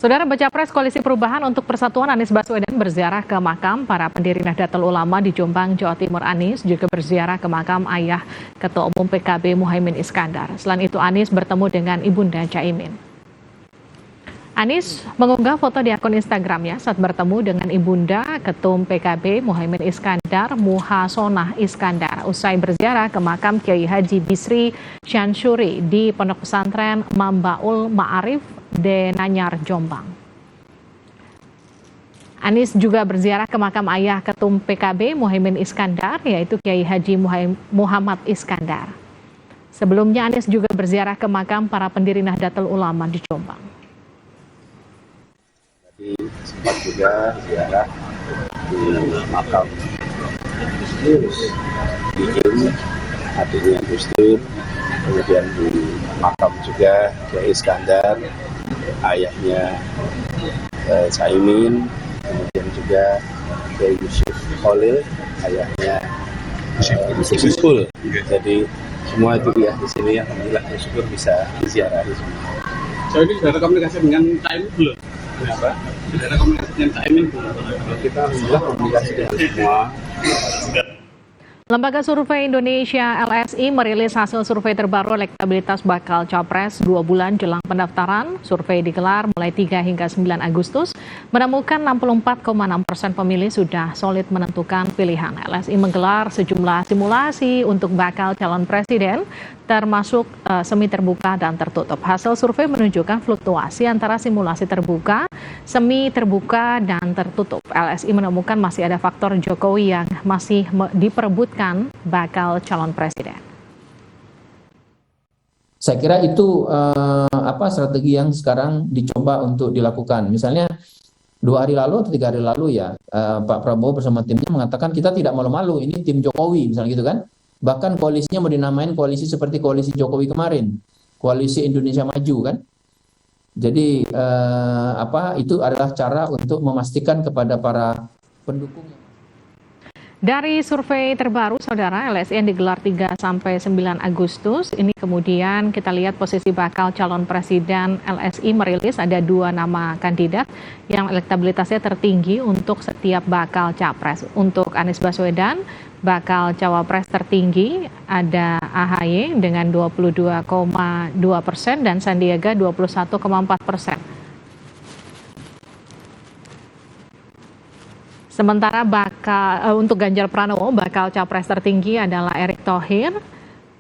Saudara, baca pres Koalisi Perubahan untuk Persatuan Anies Baswedan berziarah ke makam para pendiri Nahdlatul Ulama di Jombang, Jawa Timur. Anies juga berziarah ke makam ayah Ketua Umum PKB Muhaimin Iskandar. Selain itu, Anies bertemu dengan Ibunda Caimin. Anies mengunggah foto di akun Instagramnya saat bertemu dengan Ibunda Ketum PKB Muhaimin Iskandar, Muhasonah Iskandar, usai berziarah ke makam Kiai Haji Bisri Syansuri di Pondok Pesantren Mambaul Ma'arif Denanyar, Jombang. Anies juga berziarah ke makam ayah Ketum PKB Muhaimin Iskandar, yaitu Kiai Haji Muhammad Iskandar. Sebelumnya Anies juga berziarah ke makam para pendiri Nahdlatul Ulama di Jombang. Tadi sempat juga ziarah di makam Ijin, adiknya Gus Dur, kemudian di makam juga Kiai Iskandar, ayahnya Caimin, kemudian juga Kiai Yusuf Khalil, ayahnya Yusuf. Jadi semua itu ya di sini, alhamdulillah bersyukur bisa diziarahi semua. So ini sudah ada komunikasi dengan Caimin belum? Kenapa? Sudah ada komunikasi dengan Caimin belum? Kita alhamdulillah komunikasi dengan semua. Lembaga Survei Indonesia LSI merilis hasil survei terbaru elektabilitas bakal capres 2 bulan jelang pendaftaran. Survei digelar mulai 3 hingga 9 Agustus, menemukan 64,6% pemilih sudah solid menentukan pilihan. LSI menggelar sejumlah simulasi untuk bakal calon presiden, termasuk semi terbuka dan tertutup. Hasil survei menunjukkan fluktuasi antara simulasi terbuka, semi terbuka, dan tertutup. LSI menemukan masih ada faktor Jokowi yang masih diperebutkan bakal calon presiden. Saya kira itu strategi yang sekarang dicoba untuk dilakukan. Misalnya 2 hari lalu atau 3 hari lalu ya, Pak Prabowo bersama timnya mengatakan kita tidak malu-malu, ini tim Jokowi, misalnya gitu kan. Bahkan koalisinya mau dinamain koalisi seperti koalisi Jokowi kemarin, koalisi Indonesia Maju kan. Jadi itu adalah cara untuk memastikan kepada para pendukung. Dari survei terbaru, Saudara, LSI yang digelar 3 sampai 9 Agustus, ini kemudian kita lihat posisi bakal calon presiden. LSI merilis ada 2 nama kandidat yang elektabilitasnya tertinggi untuk setiap bakal capres. Untuk Anies Baswedan, bakal cawapres tertinggi ada AHY dengan 22,2% dan Sandiaga 21,4%. Sementara untuk Ganjar Pranowo, bakal capres tertinggi adalah Erick Thohir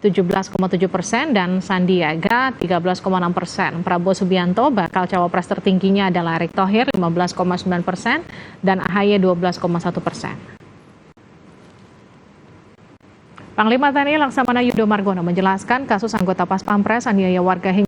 17,7% dan Sandiaga 13,6%. Prabowo Subianto, bakal cawapres tertingginya adalah Erick Thohir 15,9% dan AHY 12,1%. Panglima TNI Laksamana Yudo Margono menjelaskan kasus anggota Pas Pampres aniaya warga hingga